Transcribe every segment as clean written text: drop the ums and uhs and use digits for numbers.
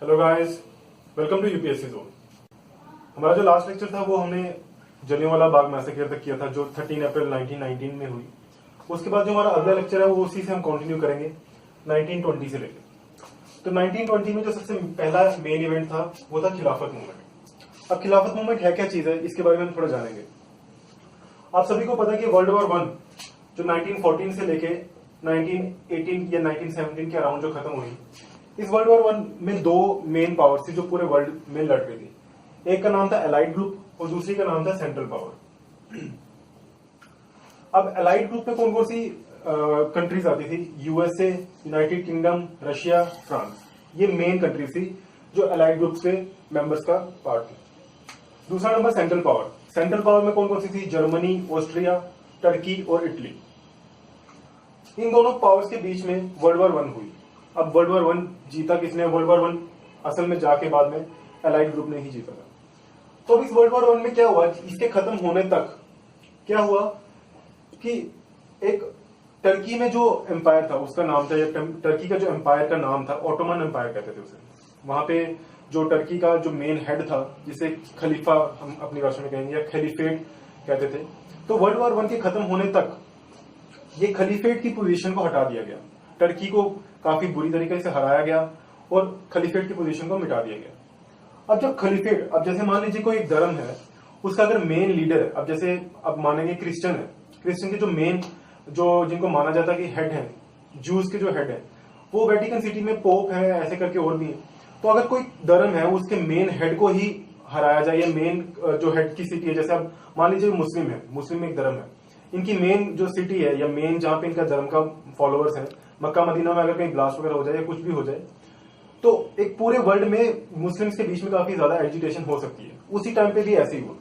Hello guys, welcome to UPSC zone. हमारा जो last lecture था वो हमने जलियांवाला बाग मैसेकर तक किया था, जो 13 अप्रैल 1919 में हुई। उसके बाद जो हमारा अगला लेक्चर है वो उसी से हम कंटिन्यू करेंगे 1920 से लेकर। तो 1920 में जो सबसे पहला मेन इवेंट था वो था खिलाफत मूवमेंट। अब खिलाफत मूवमेंट है क्या चीज है, इसके बारे में हम थोड़ा जानेंगे। आप सभी को पता है कि वर्ल्ड वॉर वन जो 1914 से लेके 1918 या 1917 के अराउंड जो खत्म हुई, इस वर्ल्ड वॉर वन में दो मेन पावर्स थी जो पूरे वर्ल्ड में लड़ रही थी। एक का नाम था एलाइड ग्रुप और दूसरी का नाम था सेंट्रल पावर। अब एलाइड ग्रुप में कौन कौन सी कंट्रीज आती थी? USA, United kingdom, Russia, France. ये मेन कंट्रीज थी जो एलाइड ग्रुप से मेंबर्स का पार्ट थी। दूसरा number central power. Central power में कौन कौन सी थी? जर्मनी, ऑस्ट्रिया, टर्की और इटली। इन दोनों पावर्स के बीच में वर्ल्ड वॉर वन हुई। अब वर्ल्ड वॉर वन जीता किसने? वर्ल्ड वॉर वन असल में जाके बाद में एलाइड ग्रुप ने ही जीता था। तो अब इस वर्ल्ड वॉर वन में क्या हुआ, इसके खत्म होने तक क्या हुआ कि एक टर्की में जो एम्पायर था उसका नाम था, या टर्की का जो एम्पायर का नाम था ऑटोमन एम्पायर कहते थे उसे। वहां पे जो टर्की का जो मेन हेड था, जिसे खलीफा हम अपनी भाषा में कहेंगे या खलीफेट कहते थे। तो वर्ल्ड वॉर वन के खत्म होने तक ये खलीफेट की पोजीशन को हटा दिया गया। टर्की को काफी बुरी तरीके से हराया गया और खलीफेट की पोजीशन को मिटा दिया गया। अब जब खलीफेट, अब जैसे मान लीजिए कोई एक धर्म है, उसका अगर मेन लीडर है, अब जैसे अब मानेंगे क्रिश्चियन है, क्रिश्चियन के जो मेन जो जिनको माना जाता है कि हेड है, जूस के जो हेड है, वो वेटिकन सिटी में पोप है, ऐसे करके और भी है। तो अगर कोई धर्म है उसके मेन हेड को ही हराया जाए, या मेन जो हेड की सिटी है, जैसे अब मान लीजिए मुस्लिम है, मुस्लिम एक धर्म है, इनकी मेन जो सिटी है या मेन जहां पे इनका धर्म का फॉलोअर्स है, मक्का मदीना में अगर कहीं ब्लास्ट वगैरह हो जाए या कुछ भी हो जाए, तो एक पूरे वर्ल्ड में मुस्लिम्स के बीच में काफी ज्यादा एजिटेशन हो सकती है। उसी टाइम पे भी ऐसे ही हुआ।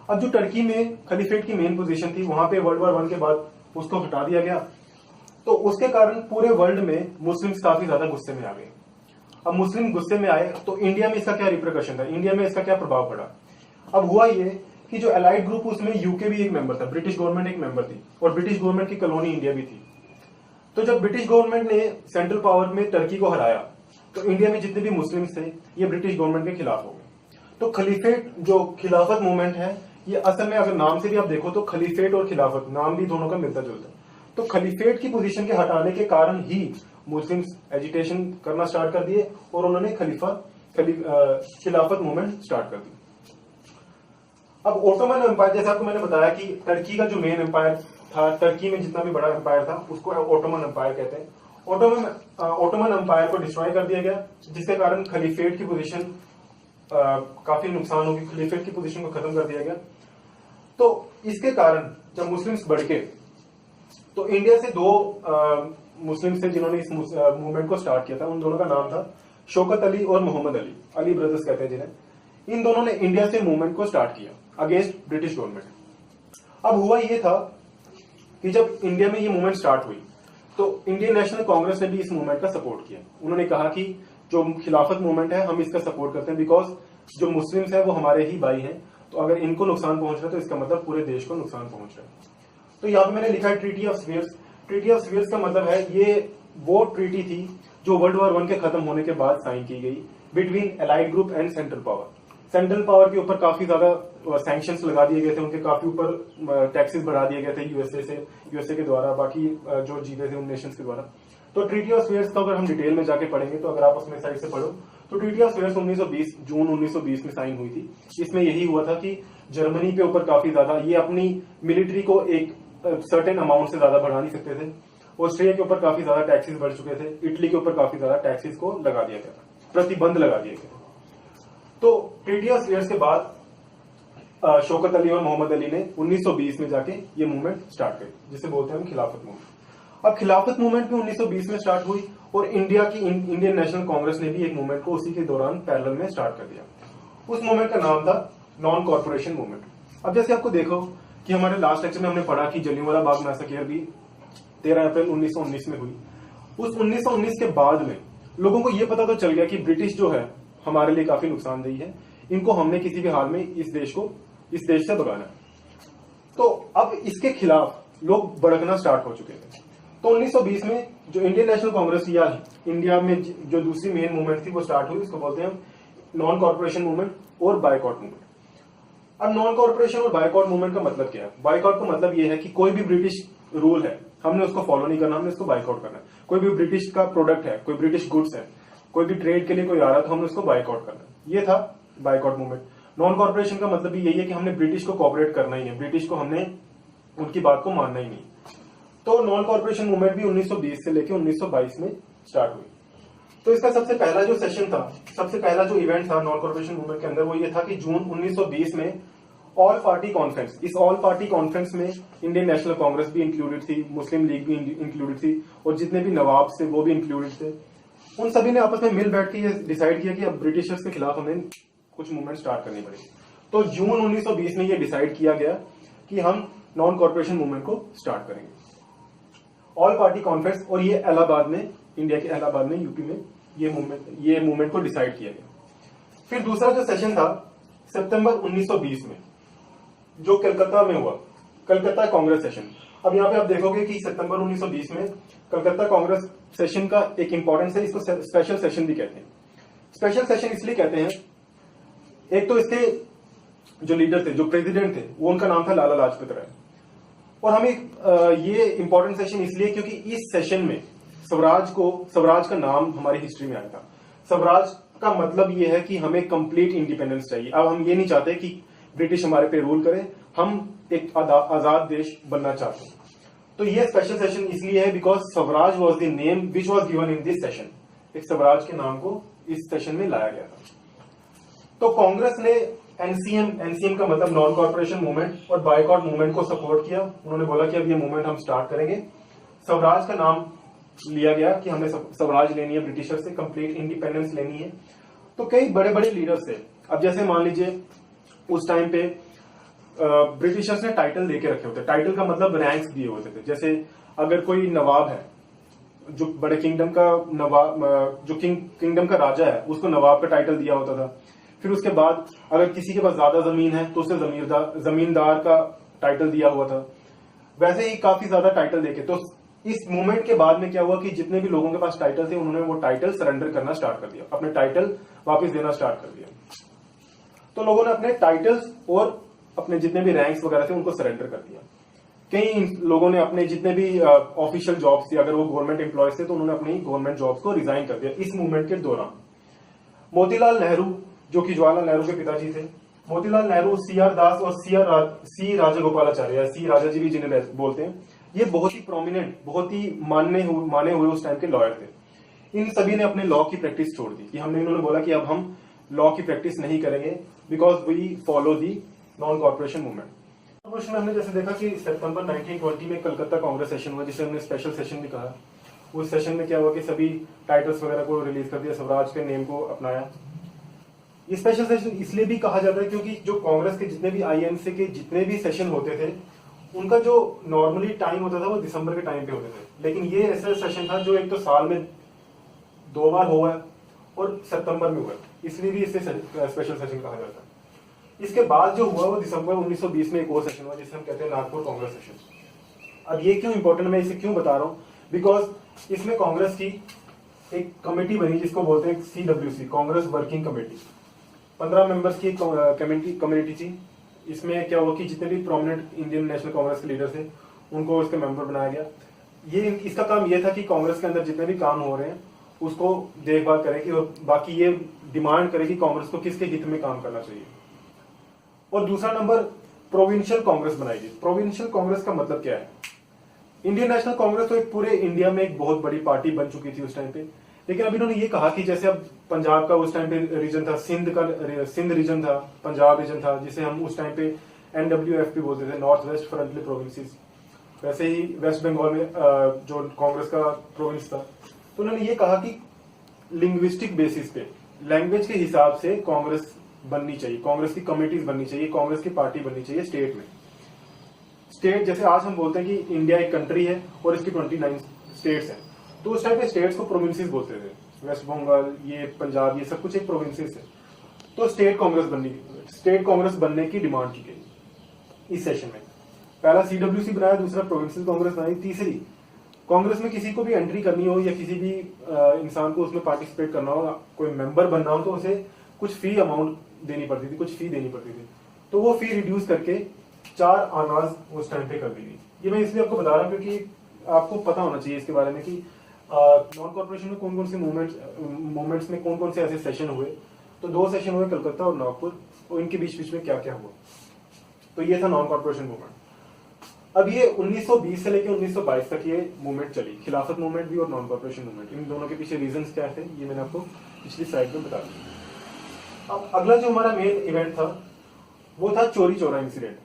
अब जो टर्की में खलीफेट की मेन पोजीशन थी, वहां पे वर्ल्ड वॉर वन के बाद उसको हटा दिया गया। तो उसके कारण पूरे वर्ल्ड में मुस्लिम्स काफी ज्यादा गुस्से में आ गए। अब मुस्लिम गुस्से में आए तो इंडिया में इसका क्या रिप्रिकॉशन था, इंडिया में इसका क्या प्रभाव पड़ा? अब हुआ ये कि जो एलाइड ग्रुप, उसमें यूके भी एक मेंबर था, ब्रिटिश गवर्नमेंट एक मेंबर थी, और ब्रिटिश गवर्नमेंट की कॉलोनी इंडिया भी थी। तो जब ब्रिटिश गवर्नमेंट ने सेंट्रल पावर में टर्की को हराया, तो इंडिया में जितने भी मुस्लिम्स थे ये ब्रिटिश गवर्नमेंट के खिलाफ हो गए। तो खलीफेट जो खिलाफत मूवमेंट है, ये असल में अगर नाम से भी आप देखो तो खलीफेट और खिलाफत नाम भी दोनों का मिलता जुलता है। तो खलीफेट की पोजीशन के हटाने के कारण ही मुस्लिम्स एजिटेशन करना स्टार्ट कर दिए और उन्होंने खिलाफत मूवमेंट स्टार्ट कर दी। अब ओटोमन एम्पायर, जैसे आपको मैंने बताया कि टर्की का जो मेन एम्पायर था, टर्की में जितना भी बड़ा एम्पायर था उसको ओटोमन एम्पायर कहते हैं। ओटोमन एम्पायर को डिस्ट्रॉय कर दिया गया, जिसके कारण खलीफेट की पोजीशन काफी नुकसान होगी, खलीफेट की पोजीशन को खत्म कर दिया गया। तो इसके कारण जब मुस्लिम्स बढ़ के, तो इंडिया से दो मुस्लिम्स थे जिन्होंने इस मूवमेंट को स्टार्ट किया था। उन दोनों का नाम था शौकत अली और मोहम्मद अली, अली ब्रदर्स कहते हैं जिन्हें। इन दोनों ने इंडिया से मूवमेंट को स्टार्ट किया अगेंस्ट ब्रिटिश गवर्नमेंट। अब हुआ ये था कि जब इंडिया में ये मूवमेंट स्टार्ट हुई तो इंडियन नेशनल कांग्रेस ने भी इस मूवमेंट का सपोर्ट किया। उन्होंने कहा कि जो खिलाफत मूवमेंट है हम इसका सपोर्ट करते हैं, बिकॉज जो मुस्लिम्स है वो हमारे ही भाई हैं, तो अगर इनको नुकसान पहुंच रहा है तो इसका मतलब पूरे देश को नुकसान पहुंच रहा है। तो यहाँ पे मैंने लिखा है treaty of swears. Treaty of swears का मतलब है ये वो ट्रीटी थी जो वर्ल्ड वॉर वन के खत्म होने के बाद साइन की गई between allied group and central power. Central power के ऊपर काफी ज्यादा सैंक्शंस लगा दिए गए थे, उनके काफी ऊपर टैक्सेस बढ़ा दिए गए थे यूएसए के द्वारा, बाकी जो जीते थे उन नेशंस के द्वारा। तो ट्रीटी ऑफ स्वेयर्स का अगर हम डिटेल में जाके पढ़ेंगे, तो अगर आप उसमें साइड से पढ़ो तो ट्रीटी ऑफ स्वेयर्स 1920 जून 1920 में साइन हुई थी। इसमें यही हुआ था कि जर्मनी के ऊपर काफी ज्यादा, ये अपनी मिलिट्री को एक सर्टेन अमाउंट से ज्यादा बढ़ा नहीं सकते थे। ऑस्ट्रिया के ऊपर काफी ज्यादा टैक्सेस बढ़ चुके थे, इटली के ऊपर काफी ज्यादा टैक्सेस को लगा दिया गया था, प्रतिबंध लगा दिए गए। तो ट्रीटी ऑफ स्वेयर्स के बाद शौकत अली और मोहम्मद अली ने 1920 में जाके ये मूवमेंट स्टार्ट करी, जिसे बोलते हैं हम खिलाफत मूवमेंट। अब खिलाफत मूवमेंट भी 1920 में स्टार्ट हुई और इंडिया की इंडियन नेशनल कांग्रेस ने भी एक मूवमेंट को उसी के दौरान पैरेलल में स्टार्ट कर दिया। उस मूवमेंट का नाम था नॉन कॉर्पोरेशन मूवमेंट। अब जैसे आपको देखो कि हमारे लास्ट लेक्चर में हमने पढ़ा कि जलियांवाला बाग मैसेकर भी 13 अप्रैल 1919 में हुई। उस 1919 के बाद में लोगों को यह पता तो चल गया कि ब्रिटिश जो है हमारे लिए काफी नुकसानदेही है, इनको हमने किसी भी हाल में इस देश से भगाना है। तो अब इसके खिलाफ लोग भड़कना स्टार्ट हो चुके थे। तो 1920 में जो इंडियन नेशनल कांग्रेस या इंडिया में जो दूसरी मेन मूवमेंट थी वो स्टार्ट हुई, इसको बोलते हैं नॉन कॉर्पोरेशन मूवमेंट और बायकॉट मूवमेंट। अब नॉन कॉर्पोरेशन और बायकॉट मूवमेंट का मतलब क्या है? बायकॉट का मतलब ये है कि कोई भी ब्रिटिश रूल है हमने उसको फॉलो नहीं करना, हमने उसको बायकॉट करना है। कोई भी ब्रिटिश का प्रोडक्ट है, कोई ब्रिटिश गुड्स है, कोई भी ट्रेड के लिए कोई आ रहा है तो हमने उसको बायकॉट करना है। ये था बायकॉट मूवमेंट। नॉन कॉर्पोरेशन का मतलब भी यही है कि हमने ब्रिटिश को कॉपरेट करना ही है, ब्रिटिश को हमने उनकी बात को मानना ही नहीं। तो नॉन कॉर्पोरेशन मूवमेंट भी 1920 से लेकर 1922 में स्टार्ट हुई। तो इसका सबसे पहला जो सेशन था, सबसे पहला जो इवेंट था नॉन कॉर्पोरेशन मूवमेंट के अंदर, वो ये था कि जून 1920 में ऑल पार्टी कॉन्फ्रेंस, इस ऑल पार्टी कॉन्फ्रेंस में इंडियन नेशनल कांग्रेस भी इंक्लूडेड थी, मुस्लिम लीग भी इंक्लूडेड थी और जितने भी नवाब थे वो भी इंक्लूडेड थे। उन सभी ने आपस में मिल बैठ के ये डिसाइड किया कि अब ब्रिटिशर्स के खिलाफ हमें कुछ मूवमेंट स्टार्ट करनी पड़ेगी। तो जून 1920 में ये डिसाइड किया गया कि हम नॉन कॉर्पोरेशन मूवमेंट को स्टार्ट करेंगे। ऑल पार्टी कॉन्फ्रेंस, और ये इलाहाबाद में, इंडिया के इलाहाबाद में, यूपी में ये मूवमेंट को डिसाइड किया गया। फिर दूसरा जो सेशन था सितंबर 1920 में, जो कलकत्ता में हुआ, कलकत्ता कांग्रेस सेशन। अब यहाँ पे आप देखोगे कि सितंबर 1920 में कलकत्ता कांग्रेस सेशन का एक इंपॉर्टेंस है, इसको स्पेशल सेशन भी कहते हैं। स्पेशल सेशन इसलिए कहते हैं, एक तो इसके जो लीडर थे, जो प्रेसिडेंट थे, वो उनका नाम था लाला लाजपत राय। और हमें ये इंपॉर्टेंट सेशन इसलिए क्योंकि इस सेशन में स्वराज का नाम हमारी हिस्ट्री में आया था। स्वराज का मतलब ये है कि हमें कंप्लीट इंडिपेंडेंस चाहिए। अब हम ये नहीं चाहते कि ब्रिटिश हमारे पे रूल करे, हम एक आजाद देश बनना चाहते हैं। तो ये स्पेशल सेशन इसलिए है because Swaraj was the name which was given in this session. एक स्वराज के नाम को इस सेशन में लाया गया था। तो कांग्रेस ने एनसीएम का मतलब नॉन कॉर्पोरेशन मूवमेंट और बायकॉट मूवमेंट को सपोर्ट किया। उन्होंने बोला कि अब ये मूवमेंट हम स्टार्ट करेंगे। स्वराज का नाम लिया गया कि हमने स्वराज लेनी है, ब्रिटिशर से कंप्लीट इंडिपेंडेंस लेनी है। तो कई बड़े बड़े लीडर्स थे। अब जैसे मान लीजिए उस टाइम पे ब्रिटिशर्स ने टाइटल देके रखे होते। टाइटल का मतलब रैंक्स दिए होते थे। जैसे अगर कोई नवाब है, जो बड़े किंगडम का नवाब, जो किंगडम का राजा है, उसको नवाब का टाइटल दिया होता था। फिर उसके बाद अगर किसी के पास ज्यादा जमीन है तो उसे जमींदार का टाइटल दिया हुआ था। वैसे ही काफी ज्यादा टाइटल देके, तो इस मूवमेंट के बाद में क्या हुआ कि जितने भी लोगों के पास टाइटल थे उन्होंने वो टाइटल सरेंडर करना स्टार्ट कर दिया, अपने टाइटल वापस देना स्टार्ट कर दिया। तो लोगों ने अपने टाइटल्स और अपने जितने भी रैंक्स वगैरह थे उनको सरेंडर कर दिया। कई लोगों ने अपने जितने भी ऑफिशियल जॉब्स थी, अगर वो गवर्नमेंट एम्प्लॉयज थे तो उन्होंने अपनी गवर्नमेंट जॉब्स को रिजाइन कर दिया इस मूवमेंट के दौरान। मोतीलाल नेहरू, जो कि जवाहरलाल नेहरू के पिताजी थे, मोतीलाल नेहरू, सीआर दास और सी राजागोपालाचार्य या सी राजाजी भी जिन्हें बोलते हैं, ये बहुत ही प्रोमिनेंट, बहुत ही माने हुए उस टाइम के लॉयर थे। इन सभी ने अपने लॉ की प्रैक्टिस छोड़ दी कि इन्होंने बोला कि अब हम लॉ की प्रैक्टिस नहीं करेंगे because we follow the non corporation movement. Question हमने जैसे देखा कि सितंबर 1920 में कलकत्ता कांग्रेस सेशन हुआ, जिसे हमने स्पेशल सेशन भी कहा। उस सेशन में क्या हुआ कि सभी टाइटल्स वगैरह को रिलीज कर दिया, स्वराज के नेम को अपनाया। ये स्पेशल सेशन इसलिए भी कहा जाता है क्योंकि जो कांग्रेस के जितने भी आईएनसी के जितने भी सेशन होते थे उनका जो नॉर्मली टाइम होता था वो दिसंबर के टाइम पे होते थे, लेकिन ये ऐसा सेशन था जो एक तो साल में 2 बार हुआ है और सितंबर में हुआ, इसलिए भी इसे स्पेशल सेशन कहा जाता है। इसके बाद जो हुआ वो दिसंबर 1920 में एक और सेशन हुआ जिसे हम कहते हैं नागपुर कांग्रेस सेशन। अब ये क्यों इंपॉर्टेंट, मैं इसे क्यों बता रहा हूँ, बिकॉज इसमें कांग्रेस की एक कमेटी बनी जिसको बोलते हैं CWC, Congress working committee. 15 members की कमेटी थी। इसमें क्या हुआ कि जितने भी प्रोमिनेंट इंडियन नेशनल कांग्रेस के लीडर थे उनको इसके मेंबर बनाया गया। ये इसका काम ये था कि कांग्रेस के अंदर जितने भी काम हो रहे हैं उसको देखभाल करे कि, बाकी ये डिमांड करे कि कांग्रेस को किसके हित में काम करना चाहिए। और दूसरा नंबर, प्रोविंशियल कांग्रेस बनाई गई। प्रोविंशियल कांग्रेस का मतलब क्या है? इंडियन नेशनल कांग्रेस तो एक पूरे इंडिया में एक बहुत बड़ी पार्टी बन चुकी थी उस टाइम पे, लेकिन अब इन्होंने ये कहा कि जैसे अब पंजाब का उस टाइम पे रीजन था, सिंध रीजन था, पंजाब रीजन था, जिसे हम उस टाइम पे NWFP बोलते थे, नॉर्थ वेस्ट फ्रंटली प्रोविंसेस। वैसे ही वेस्ट बंगाल में जो कांग्रेस का प्रोविंस था, तो उन्होंने ये कहा कि लिंग्विस्टिक बेसिस पे, लैंग्वेज के हिसाब से कांग्रेस बननी चाहिए, कांग्रेस की कमेटीज बननी चाहिए, कांग्रेस की पार्टी बननी चाहिए स्टेट में। स्टेट जैसे आज हम बोलते हैं कि इंडिया एक कंट्री है और इसकी 29 स्टेट्स हैं, तो उस टाइम पे स्टेट्स को प्रोविंसेस बोलते थे। वेस्ट बंगाल, ये पंजाब, ये सब कुछ एक प्रोविंसेस है। तो स्टेट कांग्रेस बनने की डिमांड की गई इस सेशन में। पहला CWC बनाया, दूसरा प्रोविंशियल कांग्रेस बनाई, तीसरी कांग्रेस में किसी को भी एंट्री करनी हो या किसी भी इंसान को उसमें पार्टिसिपेट करना हो, कोई मेंबर बनना हो, तो उसे कुछ फी अमाउंट देनी पड़ती थी, कुछ फी देनी पड़ती थी। तो वो फी रिड्यूस करके 4 आनाज उस टाइम पे कर दी थी। ये मैं इसलिए आपको बता रहा हूँ क्योंकि आपको पता होना चाहिए इसके बारे में कि नॉन कॉर्पोरेशन में कौन कौन से मूवमेंट्स में कौन कौन से ऐसे सेशन हुए। तो 2 सेशन हुए, कलकत्ता और नागपुर, और इनके बीच बीच में क्या क्या हुआ। तो ये था नॉन कॉर्पोरेशन मूवमेंट। अब ये 1920 से लेकर 1922 तक ये मूवमेंट चली, खिलाफत मूवमेंट भी और नॉन कॉर्पोरेशन मूवमेंट। इन दोनों के पीछे रीजंस क्या थे ये मैंने आपको पिछली स्लाइड में बता दिया। अब अगला जो हमारा मेन इवेंट था वो था चोरी चौरा इंसिडेंट।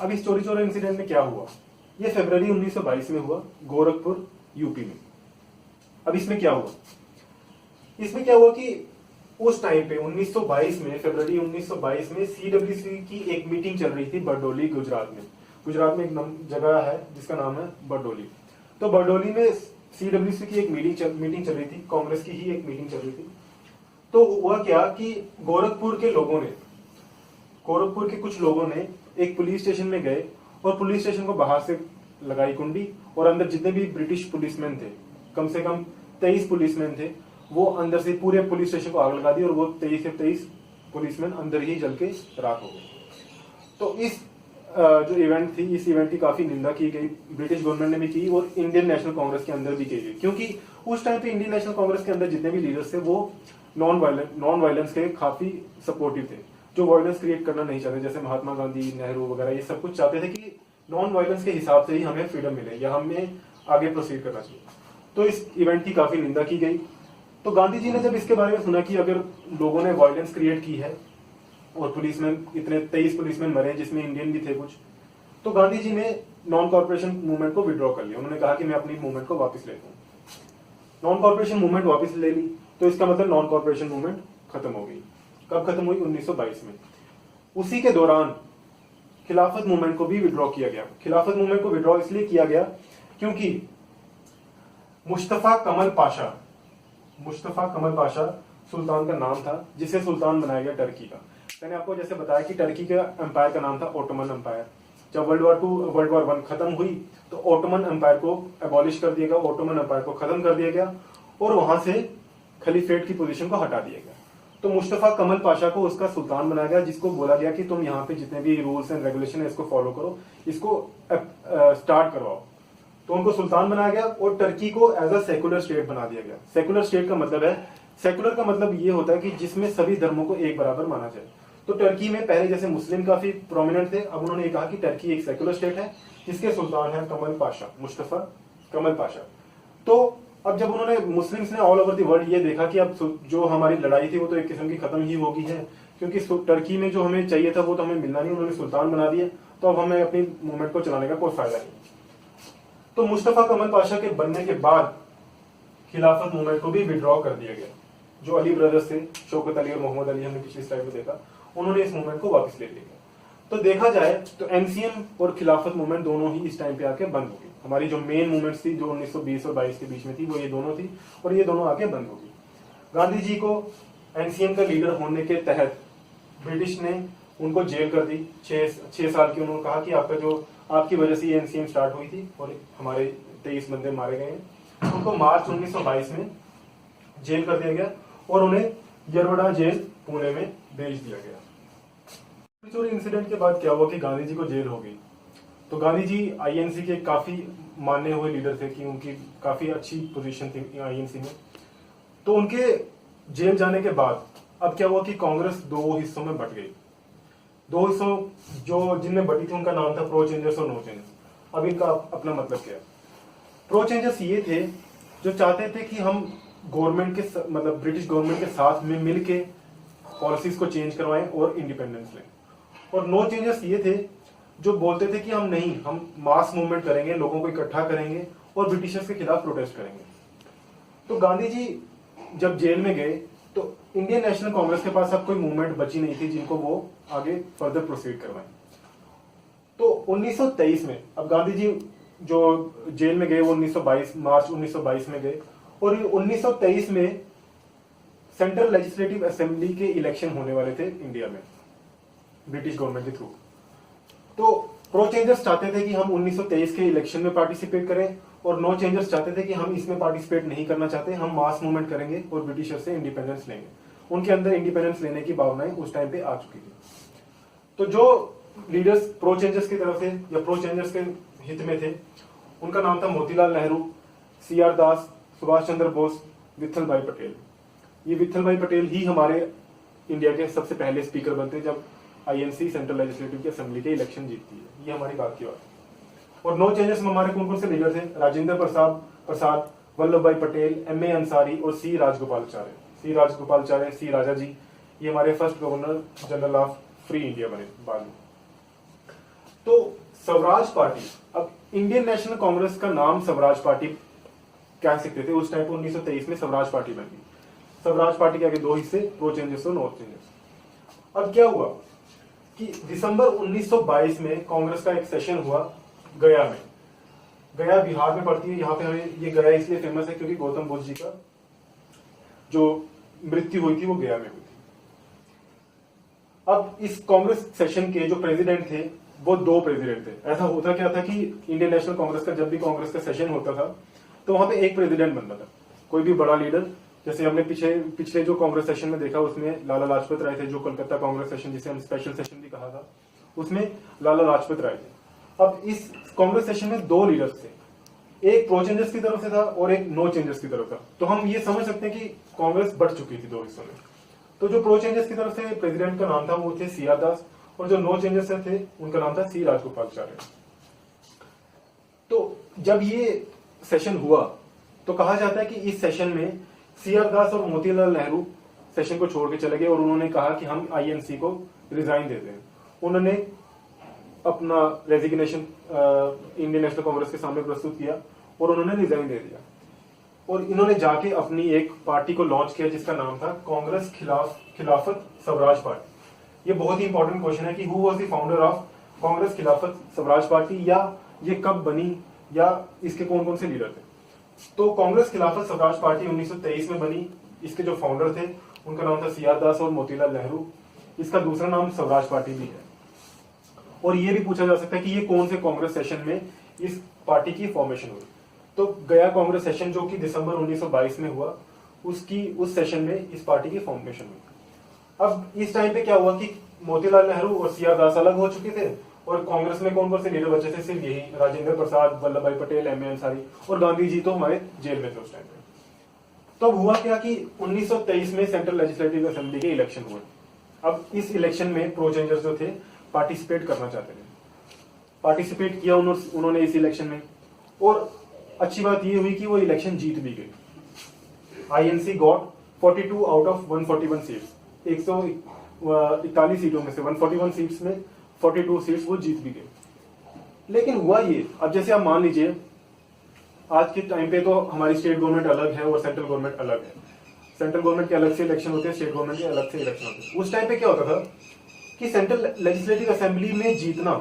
अब इस चोरी चौरा इंसिडेंट में क्या हुआ, ये फरवरी 1922 में हुआ, गोरखपुर यूपी में। अब इसमें क्या हुआ, इसमें क्या हुआ कि उस टाइम पे 1922 में, फरवरी 1922 में सीडब्ल्यूसी की एक मीटिंग चल रही थी बरडोली, गुजरात में। गुजरात में एक जगह है जिसका नाम है बरडोली। तो बरडोली में सीडब्ल्यूसी की एक मीटिंग चल रही थी, कांग्रेस की ही एक मीटिंग चल रही थी। तो हुआ क्या कि गोरखपुर के कुछ लोगों ने एक पुलिस स्टेशन में गए और पुलिस स्टेशन को बाहर से लगाई कुंडी, और अंदर जितने भी ब्रिटिश पुलिसमैन थे, कम से कम 23 पुलिसमैन थे, वो अंदर से पूरे पुलिस स्टेशन को आग लगा दी और वो 23 के 23 पुलिसमैन अंदर ही जल के राख हो गए। तो इस जो इवेंट थी, इस इवेंट की काफी निंदा की गई, ब्रिटिश गवर्नमेंट ने भी की और इंडियन नेशनल कांग्रेस के अंदर भी की गई, क्योंकि उस टाइम पे इंडियन नेशनल कांग्रेस के अंदर जितने भी लीडर्स थे वो नॉन वायलेंस के काफी सपोर्टिव थे, जो वायलेंस क्रिएट करना नहीं चाहते। जैसे महात्मा गांधी, नेहरू वगैरह ये सब कुछ चाहते थे कि नॉन वायलेंस के हिसाब से ही हमें फ्रीडम मिले या हमें आगे प्रोसीड करना चाहिए। तो इस इवेंट की काफी निंदा की गई। तो गांधी जी ने जब इसके बारे में सुना कि अगर लोगों ने वायलेंस क्रिएट की है और पुलिसमैन, इतने 23 पुलिसमैन मरे जिसमें इंडियन भी थे कुछ, तो गांधी जी ने नॉन कॉर्पोरेशन मूवमेंट को विड्रॉ कर लिया। उन्होंने कहा कि मैं अपनी मूवमेंट को वापस लेता हूँ। नॉन कॉर्पोरेशन मूवमेंट वापस ले ली, तो इसका मतलब नॉन कॉर्पोरेशन मूवमेंट खत्म हो गई। कब खत्म हुई? 1922 में। उसी के दौरान खिलाफत मूवमेंट को भी विड्रॉ किया गया। खिलाफत मूवमेंट को विड्रॉ इसलिए किया गया क्योंकि मुस्तफा कमल पाशा सुल्तान का नाम था, जिसे सुल्तान बनाया गया टर्की का। मैंने आपको जैसे बताया कि टर्की का एम्पायर का नाम था ओटोमन एम्पायर। जब वर्ल्ड वॉर 1 खत्म हुई तो ओटोमन एम्पायर को एबॉलिश कर दिया गया, ओटोमन एम्पायर को खत्म कर दिया गया और वहां से खलीफेट की पोजीशन को हटा दिया गया। तो मुस्तफा कमल पाशा को उसका सुल्तान बनाया गया, जिसको बोला गया कि तुम यहाँ पे जितने भी रूल्स एंड रेगुलेशन है इसको फॉलो करो, इसको स्टार्ट करवाओ। तो उनको सुल्तान बनाया गया और टर्की को एज अ सेकुलर स्टेट बना दिया गया। सेकुलर स्टेट का मतलब है, सेकुलर का मतलब ये होता है कि जिसमें सभी धर्मों को एक बराबर माना जाए। तो टर्की में पहले जैसे मुस्लिम काफी प्रोमिनेंट थे, अब उन्होंने कहा कि टर्की एक सेकुलर स्टेट है जिसके सुल्तान है कमल पाशा, मुस्तफा कमल पाशा। तो अब जब उन्होंने, मुस्लिम्स ने ऑल ओवर द वर्ल्ड ये देखा कि अब जो हमारी लड़ाई थी वो तो एक किस्म की खत्म ही होगी है, क्योंकि टर्की में जो हमें चाहिए था वो तो हमें मिलना नहीं, उन्होंने सुल्तान बना दिया, तो अब हमें अपनी मूवमेंट को चलाने का कोई फायदा नहीं। तो मुस्तफा कमल पाशा के बनने के बाद खिलाफत मूवमेंट को भी विड्रॉ कर दिया गया। जो अली ब्रदर्स थे, शौकत अली और मोहम्मद अली, हमने पिछली स्लाइड में देखा, उन्होंने इस मूवमेंट को वापस ले लिया। तो देखा जाए तो एनसीएम और खिलाफत मूवमेंट दोनों ही इस टाइम पे आके बंद हो गई। हमारी जो मेन मूवमेंट्स थी जो 1920 और 22 के बीच में थी वो ये दोनों थी, और ये दोनों आके बंद हो गई। गांधी जी को एनसीएम का लीडर होने के तहत ब्रिटिश ने उनको जेल कर दी, 6 साल की। उन्होंने कहा कि आपकी वजह से ये एनसीएम स्टार्ट हुई थी और हमारे 23 बंदे मारे गए हैं। उनको मार्च 1922 में जेल कर दिया गया और उन्हें यरवड़ा जेल पुणे में भेज दिया गया। चोरी इंसिडेंट के बाद क्या हुआ कि गांधी जी को जेल हो गई। तो गांधी जी आईएनसी के काफी माने हुए लीडर थे कि उनकी काफी अच्छी पोजीशन थी आईएनसी में। तो उनके जेल जाने के बाद अब क्या हुआ कि कांग्रेस 2 हिस्सों में बट गई। 2 हिस्सों जो जिनमें बटी थी उनका नाम था प्रो चेंजर्स और नो चेंजर्स। अब इनका अपना मतलब क्या है? प्रो चेंजर्स ये थे जो चाहते थे कि हम गवर्नमेंट के, मतलब ब्रिटिश गवर्नमेंट के साथ में मिलके पॉलिसीज को चेंज करवाएं और इंडिपेंडेंस लें। और नो चेंजर्स ये थे जो बोलते थे कि हम मास मूवमेंट करेंगे, लोगों को इकट्ठा करेंगे और ब्रिटिशर्स के खिलाफ प्रोटेस्ट करेंगे। तो गांधी जी जब जेल में गए तो इंडियन नेशनल कांग्रेस के पास अब कोई मूवमेंट बची नहीं थी जिनको वो आगे फर्दर प्रोसीड करवाएं। तो 1923 में अब गांधी जी जो जेल में गए वो मार्च 1922 में गए और 1923 में सेंट्रल लेजिस्लेटिव असेंबली के इलेक्शन होने वाले थे इंडिया में ब्रिटिश गवर्नमेंट के थ्रू। तो प्रो चेंजर्स चाहते थे कि हम 1923 के इलेक्शन में पार्टिसिपेट करें और नो चेंजर्स चाहते थे कि हम इसमें पार्टिसिपेट नहीं करना चाहते, हम मास मूवमेंट करेंगे और ब्रिटिशर से इंडिपेंडेंस लेंगे। उनके अंदर इंडिपेंडेंस लेने की भावनाएं उस टाइम पे आ चुकी थी। तो जो लीडर्स प्रो चेंजर्स की तरफ से या प्रो चेंजर्स के हित में थे, उनका नाम था मोतीलाल नेहरू, CR दास, सुभाष चंद्र बोस, विठल भाई पटेल। ये विठल भाई पटेल ही हमारे इंडिया के सबसे पहले स्पीकर बनते जब INC सेंट्रल लेजिस्लेटिव असेंबली के इलेक्शन जीतती है। ये हमारी बात की बात है। और नो चेंजर्स में हमारे कौन कौन से लीडर थे? राजेंद्र प्रसाद, वल्लभ भाई पटेल, MA अंसारी और C राजगोपालचार्य, C राजा जी। ये हमारे first governor general of free India बने बाद में। तो स्वराज पार्टी, अब इंडियन नेशनल कांग्रेस का नाम स्वराज पार्टी कह सकते थे उस टाइम पे। 1923 में स्वराज पार्टी बन गई। स्वराज पार्टी के आगे दो हिस्से, प्रो चेंजर्स और नो चेंजर्स। अब क्या हुआ कि दिसंबर 1922 में कांग्रेस का एक सेशन हुआ गया में। गया बिहार में पड़ती है। यहाँ पे हमें ये गया इसलिए फेमस है क्योंकि गौतम बुद्ध जी का जो मृत्यु हुई थी वो गया में हुई थी। अब इस कांग्रेस सेशन के जो प्रेसिडेंट थे वो दो प्रेसिडेंट थे। ऐसा होता क्या था कि इंडियन नेशनल कांग्रेस का जब भी कांग्रेस का सेशन होता था तो वहां पे एक प्रेसिडेंट बनता था, कोई भी बड़ा लीडर। जैसे हमने पिछले जो कांग्रेस सेशन में देखा उसमें लाला लाजपत राय थे, जो कलकत्ता कांग्रेस सेशन जिसे हम स्पेशल सेशन भी कहा था, उसमें लाला लाजपत राय थे। अब इस कांग्रेस सेशन में दो लीडर्स थे, एक प्रो चेंजर्स की तरफ से था और एक नो चेंजर्स की तरफ था। तो हम ये समझ सकते हैं कि कांग्रेस बढ़ चुकी थी दो हिस्सों में। तो जो प्रो चेंजर्स की तरफ से प्रेसिडेंट का नाम था वो थे CR दास, और जो नो चेंजर्स से थे उनका नाम था C राजगोपालचार्य। तो जब ये सेशन हुआ तो कहा जाता है कि इस सेशन में CR दास और मोतीलाल नेहरू सेशन को छोड़ के चले गए और उन्होंने कहा कि हम INC को रिजाइन देते हैं। उन्होंने अपना रेजिग्नेशन इंडियन नेशनल कांग्रेस के सामने प्रस्तुत किया और उन्होंने रिजाइन दे दिया। और इन्होंने जाके अपनी एक पार्टी को लॉन्च किया जिसका नाम था कांग्रेस खिलाफत स्वराज पार्टी। ये बहुत ही इंपॉर्टेंट क्वेश्चन है कि who was the founder of Congress खिलाफत स्वराज पार्टी, या ये कब बनी, या इसके कौन कौन से लीडर थे। तो कांग्रेस खिलाफत स्वराज पार्टी 1923 में बनी। इसके जो फाउंडर थे उनका नाम था CR दास और मोतीलाल नेहरू। इसका दूसरा नाम स्वराज पार्टी भी है। और ये भी पूछा जा सकता है कि ये कौन से कांग्रेस सेशन में इस पार्टी की फॉर्मेशन हुई। तो गया कांग्रेस सेशन जो कि दिसंबर 1922 में हुआ, उस सेशन में इस पार्टी की फॉर्मेशन हुई। अब इस टाइम पे क्या हुआ कि मोतीलाल नेहरू और CR दास अलग हो चुके थे और कांग्रेस में कौन कौन से लीडर बचे थे? सिर्फ यही राजेंद्र प्रसाद, वल्लभ भाई पटेल, MA अंसारी और गांधी जी तो हमारे जेल में थे उस टाइम पे। तो अब हुआ क्या कि 1923 में सेंट्रल लेजिस्लेटिव असेंबली के इलेक्शन हुए। अब इस इलेक्शन में प्रो चेंजर्स जो थे पार्टिसिपेट करना चाहते थे। पार्टिसिपेट किया उन्होंने इस इलेक्शन में, और अच्छी बात यह हुई कि वो इलेक्शन जीत भी गई। INC got 42 out of 141 seats, 141 सीटों में से 141 सीट्स में 42 सीट्स वो जीत भी गए। लेकिन हुआ ये, अब जैसे आप मान लीजिए आज के टाइम पे तो हमारी स्टेट गवर्नमेंट अलग है और सेंट्रल गवर्नमेंट अलग है। सेंट्रल गवर्नमेंट के अलग से इलेक्शन होते हैं, स्टेट गवर्नमेंट के अलग से इलेक्शन होते हैं। उस टाइम पे क्या होता था कि सेंट्रल लेजिस्लेटिव असेंबली में जीतना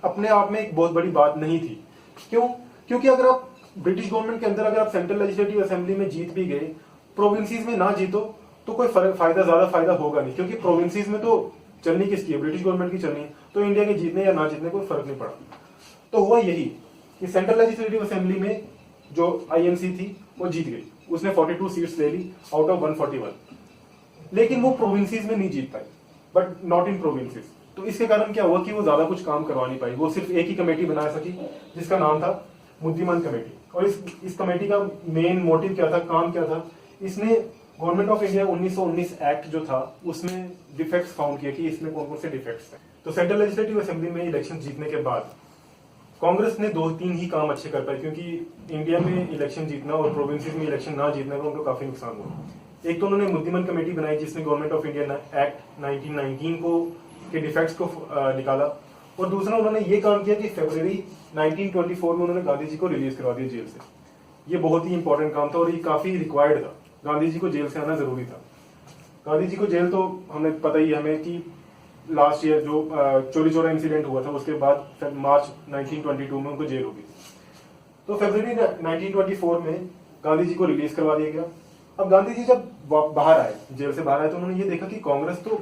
अपने आप में एक बहुत बड़ी बात नहीं थी। क्यों? क्योंकि अगर आप ब्रिटिश गवर्नमेंट के अंदर अगर आप सेंट्रल लेजिस्लेटिव असेंबली में जीत भी गए, प्रोविंसेस में ना जीतो तो कोई ज्यादा फायदा होगा नहीं, क्योंकि प्रोविंसेस में तो चलनी किसकी है? ब्रिटिश गवर्नमेंट की चलनी है। तो इंडिया के जीतने या ना जीतने कोई फर्क नहीं पड़ा। तो हुआ यही कि सेंट्रल लेजिस्लेटिव असेंबली में जो INC थी वो जीत गई, उसने 42 सीट्स ले ली आउट ऑफ 141। लेकिन वो प्रोविंसेस में नहीं जीत पाई, बट नॉट इन प्रोविंसेस। तो इसके कारण क्या हुआ कि वो ज्यादा कुछ काम करवा नहीं पाई। वो सिर्फ एक ही कमेटी बना सकी जिसका नाम था मुद्दीमान कमेटी। और इस कमेटी का मेन मोटिव क्या था, काम क्या था? इसने गवर्नमेंट ऑफ इंडिया 1919 एक्ट जो था उसमें डिफेक्ट्स फाउंड किए कि इसमें कौन कौन से डिफेक्ट्स थे। तो सेंट्रल लेजिस्लेटिव असेंबली में इलेक्शन जीतने के बाद कांग्रेस ने 2-3 ही काम अच्छे कर पाए, क्योंकि इंडिया में इलेक्शन जीतना और प्रोविंसेस में इलेक्शन ना जीतने का उनको काफी नुकसान हुआ। एक तो उन्होंने मुद्दीमान कमेटी बनाई जिसने गवर्नमेंट ऑफ इंडिया एक्ट 1919 को के डिफेक्ट्स को निकाला, और दूसरा उन्होंने ये काम किया कि फरवरी 1924 में उन्होंने गांधी जी को रिलीज करवा दिया जेल से। ये बहुत ही इंपॉर्टेंट काम था और ये काफी रिक्वायर्ड था। गांधी जी को जेल से आना जरूरी था। गांधी जी को जेल तो हमें पता ही हमें कि लास्ट ईयर जो चोरी चोरा इंसिडेंट हुआ था उसके बाद मार्च 1922 में उनको जेल होगी। तो फरवरी 1924 में गांधी जी को रिलीज करवा दिया गया। अब गांधी जी जब बाहर आए, जेल से बाहर आए, तो उन्होंने ये देखा कि कांग्रेस तो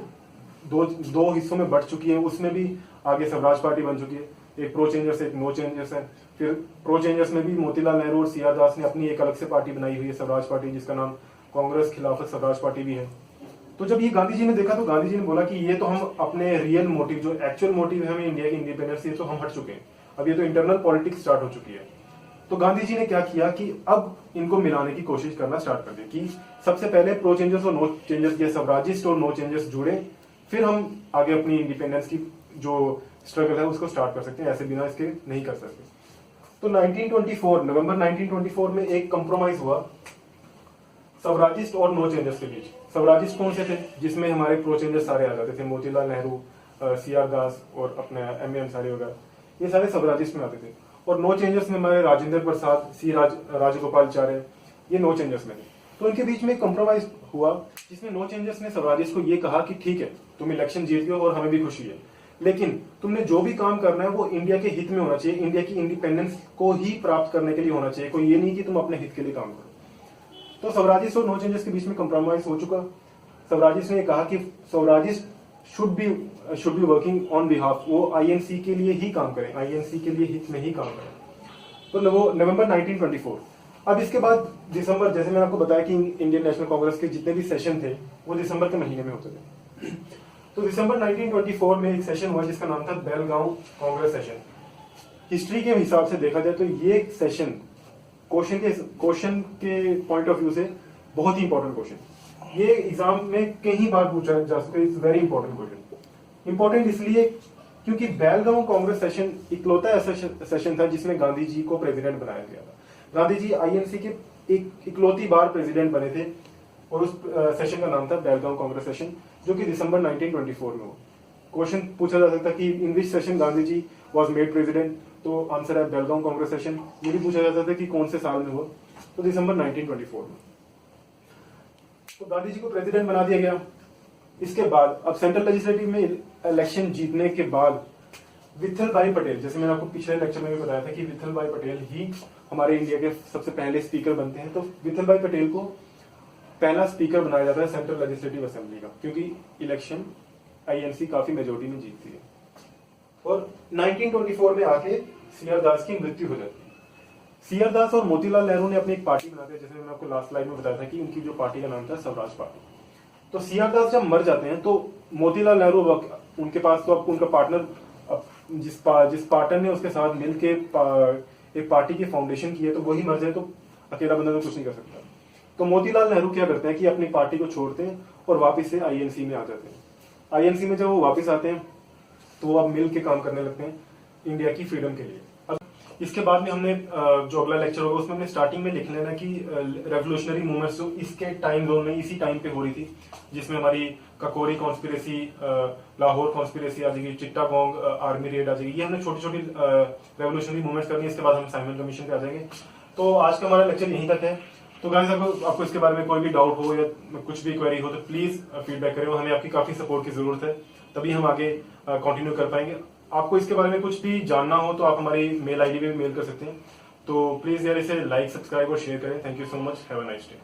दो हिस्सों में बढ़ चुकी है, उसमें भी आगे स्वराज पार्टी बन चुकी है, एक प्रो चेंजर्स एक नो चेंजर्स है। फिर प्रो चेंजर्स में भी मोतीलाल नेहरू और सीआर दास ने अपनी एक अलग से पार्टी बनाई हुई है, स्वराज पार्टी, जिसका नाम कांग्रेस खिलाफत स्वराज पार्टी भी है। तो जब ये गांधी जी ने देखा तो गांधी जी ने बोला कि ये तो हम अपने रियल मोटिव, जो एक्चुअल मोटिव है हमें इंडिया की इंडिपेंडेंस, ये तो हम हट चुके हैं, अब ये तो इंटरनल पॉलिटिक्स स्टार्ट हो चुकी है। तो गांधी जी ने क्या किया कि अब इनको मिलाने की कोशिश करना स्टार्ट कर दी कि सबसे पहले प्रो चेंजर्स और नो चेंजर्स, ये स्वराजिस्ट और नो चेंजर्स जुड़े, फिर हम आगे अपनी इंडिपेंडेंस की जो स्ट्रगल है उसको स्टार्ट कर सकते हैं, ऐसे बिना इसके नहीं कर सकते। तो 1924 नवंबर 1924 में एक कंप्रोमाइज हुआ स्वराजिस्ट और नो चेंजर्स के बीच। स्वराजिस्ट कौन से थे? जिसमें हमारे प्रो चेंजर्स सारे आ जाते थे, मोतीलाल नेहरू, सीआर दास और अपने एम.ए. अंसारी वगैरह, ये सारे स्वराजिस्ट में आते थे। और नो चेंजर्स में हमारे राजेंद्र प्रसाद, राजगोपालचार्य, ये नो चेंजर्स में थे। तो इनके बीच में एक कंप्रोमाइज हुआ जिसमें नो चेंजर्स ने स्वराजिस्ट को ये कहा कि ठीक है, तुम इलेक्शन जीत गए और हमें भी खुशी है, लेकिन तुमने जो भी काम करना है वो इंडिया के हित में होना चाहिए, इंडिया की इंडिपेंडेंस को ही प्राप्त करने के लिए होना चाहिए, कोई ये नहीं कि तुम अपने हित के लिए काम करो। तो स्वराजिस्ट और नो चेंजर्स के बीच में कंप्रोमाइज हो चुका। स्वराजिस्ट ने कहा कि Swarajist should be working on behalf, वो आईएनसी के लिए ही काम करें, आईएनसी के लिए हित में ही काम करें। तो वो नवंबर 1924। अब इसके बाद दिसंबर, जैसे मैंने आपको बताया कि इंडियन नेशनल कांग्रेस के जितने भी सेशन थे वो दिसंबर के महीने में होते थे। तो दिसंबर 1924 में एक सेशन हुआ जिसका नाम था बेलगांव कांग्रेस सेशन। हिस्ट्री के हिसाब से देखा जाए तो ये सेशन क्वेश्चन के पॉइंट ऑफ व्यू से बहुत ही इंपॉर्टेंट क्वेश्चन, ये एग्जाम में कई बार पूछा जा सकता है, it's very important question. Important इसलिए क्योंकि बेलगांव कांग्रेस सेशन इकलौता ऐसा सेशन था जिसमें गांधी जी को प्रेसिडेंट बनाया गया था। गांधी जी आईएनसी के एक इकलौती बार प्रेसिडेंट बने थे और उस सेशन का नाम था बेलगांव कांग्रेस सेशन, जो कि दिसंबर 1924 में हुआ। क्वेश्चन पूछा जा सकता कि in which session Gandhi ji was made president, तो आंसर है बेलगांव कांग्रेस सेशन। ये भी पूछा जाता था कि कौन से साल में हुआ, तो दिसंबर 1924 में। तो गांधी जी को प्रेसिडेंट बना दिया गया। इसके बाद अब सेंट्रल लेजिस्लेटिव में इलेक्शन जीतने के बाद विठल भाई पटेल, जैसे मैंने आपको पिछले लेक्चर में भी बताया था कि विठल भाई पटेल ही हमारे इंडिया के सबसे पहले स्पीकर बनते हैं, तो विठल भाई पटेल को पहला स्पीकर बनाया जाता है सेंट्रल लेजिस्लेटिव असेंबली का, क्योंकि इलेक्शन आईएनसी काफी मेजोरिटी में जीतती है। और 1924 में आके सीआर दास की मृत्यु हो जाती है। सीआर दास और मोतीलाल नेहरू ने अपनी एक पार्टी बनाते हैं, जैसे मैंने आपको लास्ट स्लाइड में बताया था कि उनकी जो पार्टी का नाम था स्वराज पार्टी। तो सीआर दास जब मर जाते हैं तो मोतीलाल नेहरू, उनके पास तो अब उनका पार्टनर, जिस पार्टनर ने उसके साथ मिलके एक पार्टी की फाउंडेशन की है, तो वही मर जाए तो अकेला बंदा तो कुछ नहीं कर सकता। तो मोतीलाल नेहरू क्या करते हैं कि अपनी पार्टी को छोड़ते हैं और वापस से आईएनसी में आ जाते हैं। आईएनसी में जब वो वापस आते हैं तो वो अब मिल के काम करने लगते हैं इंडिया की फ्रीडम के लिए। अब इसके बाद में हमने जो अगला लेक्चर होगा उसमें हमने स्टार्टिंग में लिख लेना कि रेवोल्यूशनरी मूवमेंट्स जो इसके टाइम जोन में इसी टाइम पे हो रही थी, जिसमें हमारी ककोरी कॉन्स्पिरेसी, लाहौर कॉन्स्पिरेसी आ जाएगी, चिट्टागोंग आर्मी रेड आ जाएगी, ये हमने छोटी छोटी रेवोल्यूशनरी मूवमेंट्स करनी है। इसके बाद हम साइमन कमीशन पे आ जाएंगे। तो आज का हमारा लेक्चर यहीं तक है। तो गाइस आपको इसके बारे में कोई भी डाउट हो या कुछ भी क्वेरी हो तो प्लीज फीडबैक करें, हमें आपकी काफी सपोर्ट की जरूरत है, तभी हम आगे कंटिन्यू कर पाएंगे। आपको इसके बारे में कुछ भी जानना हो तो आप हमारी मेल आईडी पे मेल कर सकते हैं। तो प्लीज यार इसे लाइक, सब्सक्राइब और शेयर करें। Thank you so much, have a nice day.